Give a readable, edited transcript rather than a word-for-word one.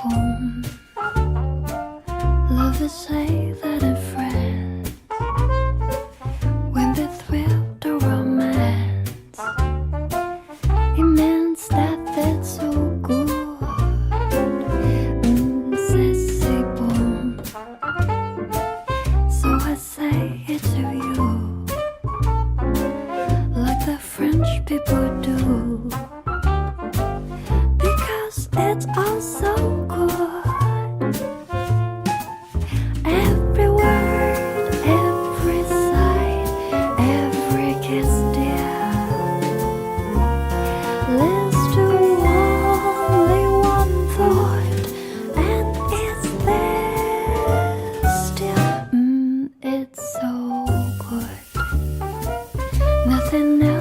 home. Lovers say that a friend, when they thrill to romance, it means that it's so good. C'est bon. So I say it to you, like the French people do, because it's all so good. Every word, every sigh, every kiss, dear, leads to only one thought, and it's there still. It's so good. Nothing else